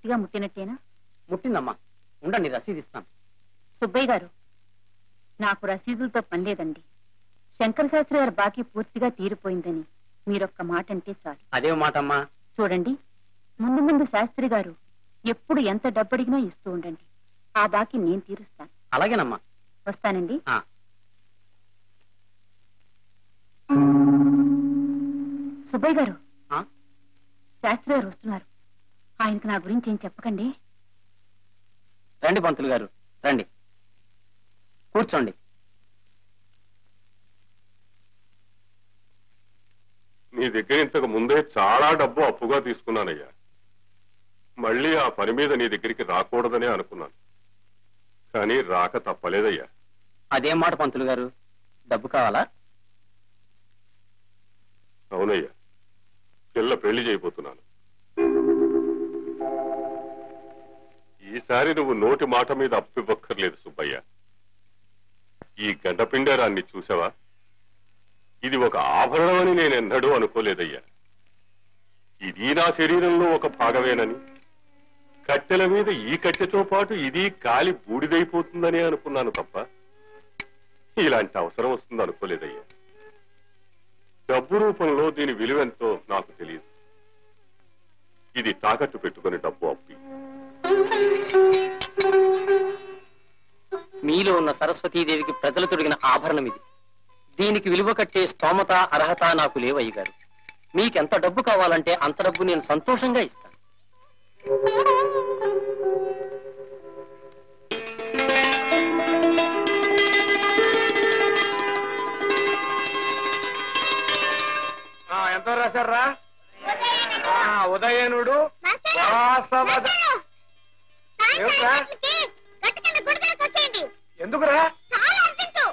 పూర్తిగా ముట్టినట్టేనా? ముట్టిందమ్మా. ఉండండి, రసీదు ఇస్తాను. సుబ్బయ్య గారు, నాకు రసీదులతో పని లేదండి. శంకర శాస్త్రి గారి బాకీ పూర్తిగా తీరిపోయిందని మీరొక్క మాట అంటే చాలు. అదే మాటమ్మా. చూడండి, ముందు ముందు శాస్త్రి గారు ఎప్పుడు ఎంత డబ్బడిగినా ఇస్తూ ఉండండి. ఆ బాకీ నేను తీరుస్తాను. అలాగేనమ్మా. వస్తానండి. సుబ్బయ్య గారు, శాస్త్రి గారు వస్తున్నారు. ఆయనకు నా గురించి ఏం చెప్పకండి. రండి పంతులు గారు, రండి, కూర్చోండి. నీ దగ్గర ఇంతకు ముందే చాలా డబ్బు అప్పుగా తీసుకున్నానయ్యా. మళ్ళీ ఆ పని మీద నీ దగ్గరికి రాకూడదనే అనుకున్నాను, కానీ రాక తప్పలేదయ్యా. అదేం మాట పంతులు గారు, డబ్బు కావాలా? అవునయ్యా, పిల్ల పెళ్లి చేయబోతున్నాను. ఈసారి నువ్వు నోటి మాట మీద అప్పు ఇవ్వక్కర్లేదు సుబ్బయ్య. ఈ గడ్డపిండారాన్ని చూసావా? ఇది ఒక ఆభరణం అని నేనెన్నడూ అనుకోలేదయ్యా. ఇది నా శరీరంలో ఒక భాగమేనని, కట్టెల మీద ఈ కట్టెతో పాటు ఇది కాలి బూడిదైపోతుందని అనుకున్నాను తప్ప ఇలాంటి అవసరం వస్తుంది అనుకోలేదయ్యా. డబ్బు రూపంలో దీని విలువెంతో నాకు తెలియదు. ఇది తాకట్టు పెట్టుకుని డబ్బు అప్పి. మీలో ఉన్న సరస్వతీదేవికి ప్రజలు తొడిగిన ఆభరణం ఇది. దీనికి విలువ కట్టే స్తోమత, అర్హత నాకు లేవయ్య గారు. మీకెంత డబ్బు కావాలంటే అంత డబ్బు నేను సంతోషంగా ఇస్తాను. ఎంత రాశారా? ఉదయనుడు ఎందుకురా? సాయంత్రం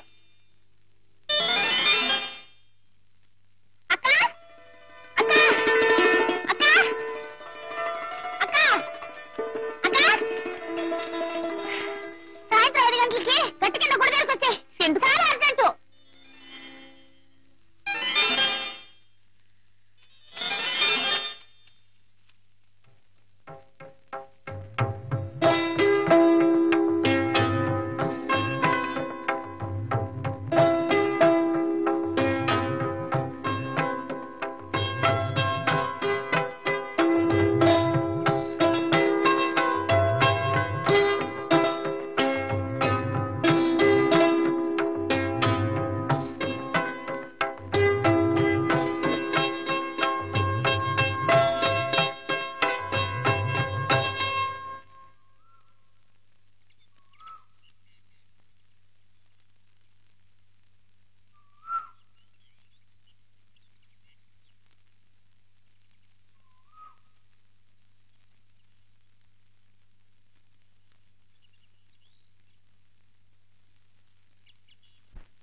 5 గంటలకి గట్టి కింద గుడి దగ్గరకు వచ్చాయి. ఎందుకు అర్జెంటు?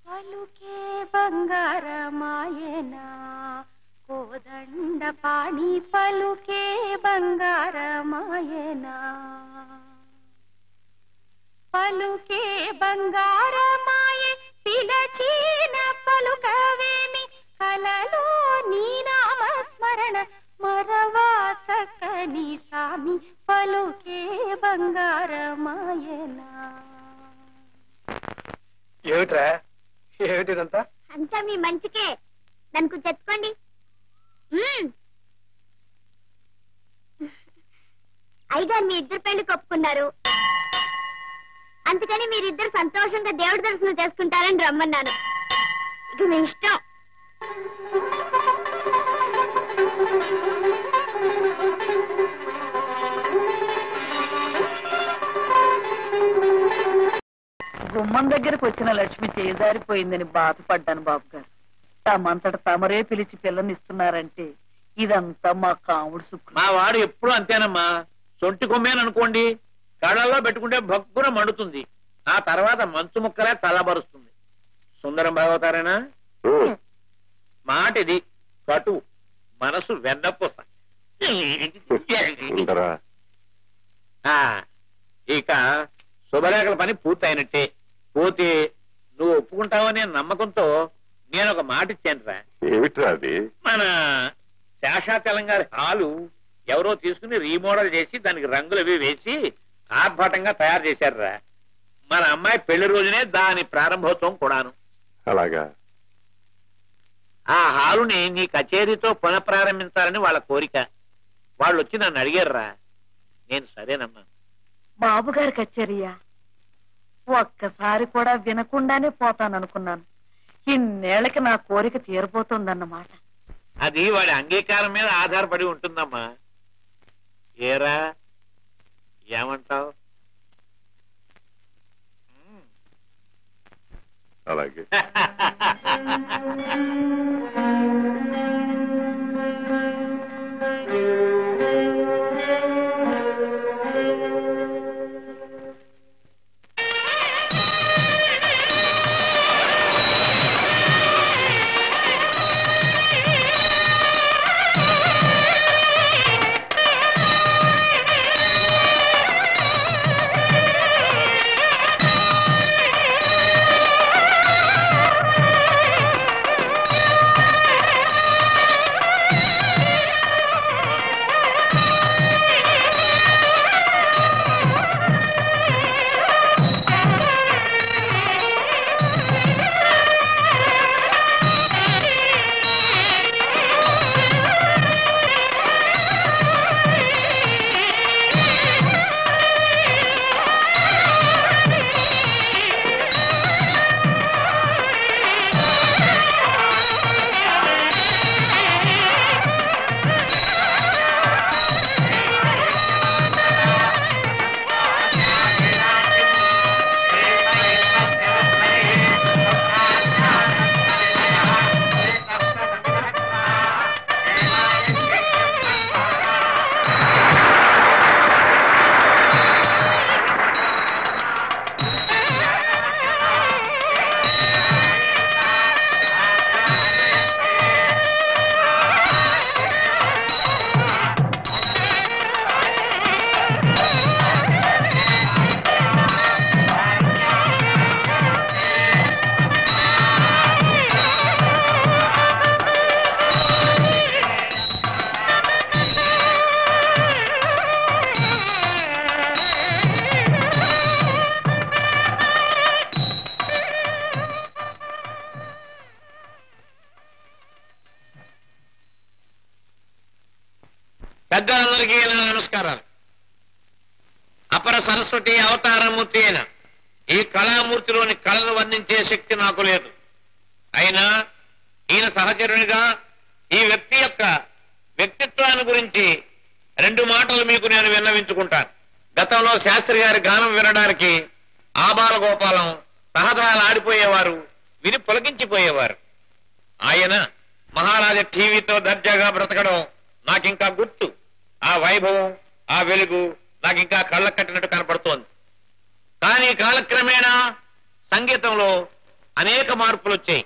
పలుకే బంగారమాయనా కోదండ పాణి, పలుకే బంగారమాయనా, పలుకే బంగారమాయే పిలచీన పలుకవేమి, కలలో నీ నామస్మరణ మరవా చక్కని సామి, పలుకే బంగారమాయనా. ఏమిట్రా, ఏమిటిదంతా? అంతా మీ మంచికే. నన్ను చెప్పుకోండి. అయ్యగారు మీ ఇద్దరు పెళ్లి ఒప్పుకున్నారు. అందుకని మీరిద్దరు సంతోషంగా దేవుడి దర్శనం చేసుకుంటారని రమ్మన్నాను. ఇక మీ ఇష్టం. గుమ్మం దగ్గరకు వచ్చిన లక్ష్మి చేజారిపోయిందని బాధపడ్డాను బాబు గారు. తమంతట తమరే పిలిచి పిల్లనిస్తున్నారంటే ఇదంతా మా కాముడు సుఖం. మా వాడు ఎప్పుడు అంతేనమ్మా. సొంటి కొమ్మేననుకోండి, కళ్ళల్లో పెట్టుకుంటే భక్కున మండుతుంది, ఆ తర్వాత మంచు ముక్కలే చల్లబరుస్తుంది. సుందరం బాగవుతారేనా? మాట ఇది కటు, మనసు వెన్నపూస. ఇక శుభలేఖల పని పూర్తయినట్టే. పోతే నువ్వు ఒప్పుకుంటావనే నమ్మకంతో నేను ఒక మాట ఇచ్చాను రా. ఏమిట్రా అది? మన శేషాచలం గారి హాలు ఎవరో తీసుకుని రీమోడల్ చేసి దానికి రంగులు అవి వేసి ఆర్భాటంగా తయారు చేశారురా. మన అమ్మాయి పెళ్లి రోజునే దాని ప్రారంభోత్సవం కూడాను. అలాగా? ఆ హాలుని నీ కచేరీతో పునఃప్రారంభించాలని వాళ్ళ కోరిక. వాళ్ళు వచ్చి నన్ను అడిగారురా. నేను సరేనమ్మా. బాబుగారి కచేరియా? ఒక్కసారి కూడా వినకుండానే పోతాననుకున్నాను. ఇన్నేళ్లకి నా కోరిక తీరబోతోందన్నమాట. అది వాడి అంగీకారం మీద ఆధారపడి ఉంటుందమ్మా. ఏరా ఏమంటావు? అలాగే. పెద్దలందరికీ నమస్కారాలు. అపర సరస్వతి అవతారమూర్తి అయిన ఈ కళామూర్తిలోని కళను వర్ణించే శక్తి నాకు లేదు. అయినా ఈయన సహచరునిగా ఈ వ్యక్తి యొక్క వ్యక్తిత్వాన్ని గురించి 2 మాటలు మీకు నేను విన్నవించుకుంటాను. గతంలో శాస్త్రి గారి గానం వినడానికి ఆబాల గోపాలం సహజాలు ఆడిపోయేవారు, విని పులకించిపోయేవారు. ఆయన మహారాజా టీవీతో దర్జాగా బ్రతకడం నాకింకా గుర్తు. ఆ వైభవం, ఆ వెలుగు నాకింకా కళ్ళ కట్టినట్టు కనపడుతోంది. కానీ కాలక్రమేణా సంగీతంలో అనేక మార్పులు వచ్చాయి.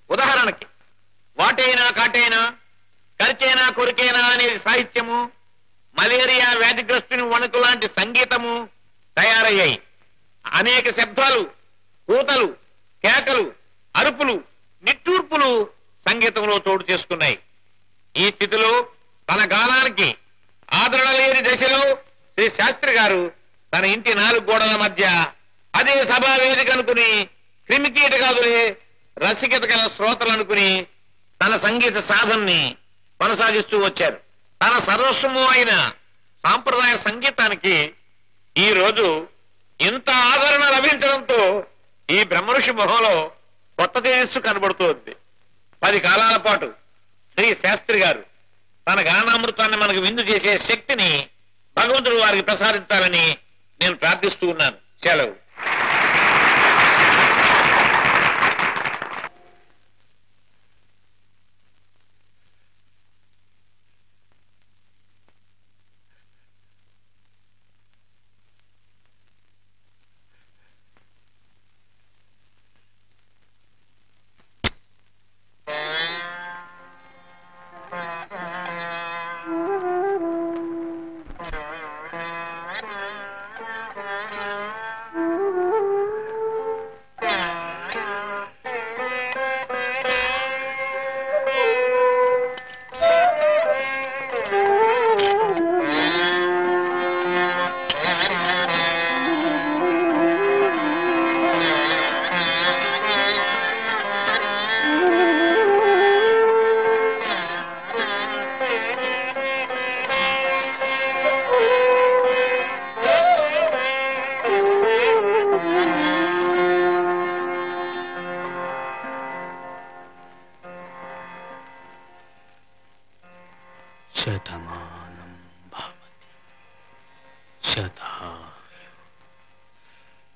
ఉదాహరణకి వాటైనా కాటైనా, కరిచైనా కొరికైనా అనే సాహిత్యము, మలేరియా వ్యాధిగ్రస్తుని వణుకు లాంటి సంగీతము తయారయ్యాయి. అనేక శబ్దాలు, కూతలు, కేకలు, అరుపులు, నిట్టూర్పులు సంగీతంలో చోటు చేసుకున్నాయి. ఈ స్థితిలో తన గానానికి ఆదరణ లేని దశలో శ్రీ శాస్త్రి గారు తన ఇంటి 4 గోడల మధ్య అదే సభా వేదిక అనుకుని క్రిమికీటకాదులే రసికత గల శ్రోతలు అనుకుని తన సంగీత సాధనని కొనసాగిస్తూ వచ్చారు. తన సర్వస్వము అయిన సాంప్రదాయ సంగీతానికి ఈ రోజు ఇంత ఆదరణ లభించడంతో ఈ బ్రహ్మఋషి మొహంలో కొత్త తేజస్సు కనబడుతోంది. 10 కాలాల పాటు శ్రీ శాస్త్రి గారు తన గానామృతాన్ని మనకు విందు చేసే శక్తిని భగవంతుడు వారికి ప్రసాదించాలని నేను ప్రార్థిస్తూ ఉన్నాను. సెలవు.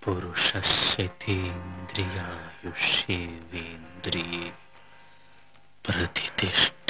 పురుషస్యేంద్రియాయుష్యేంద్రియే ప్రతిష్ఠ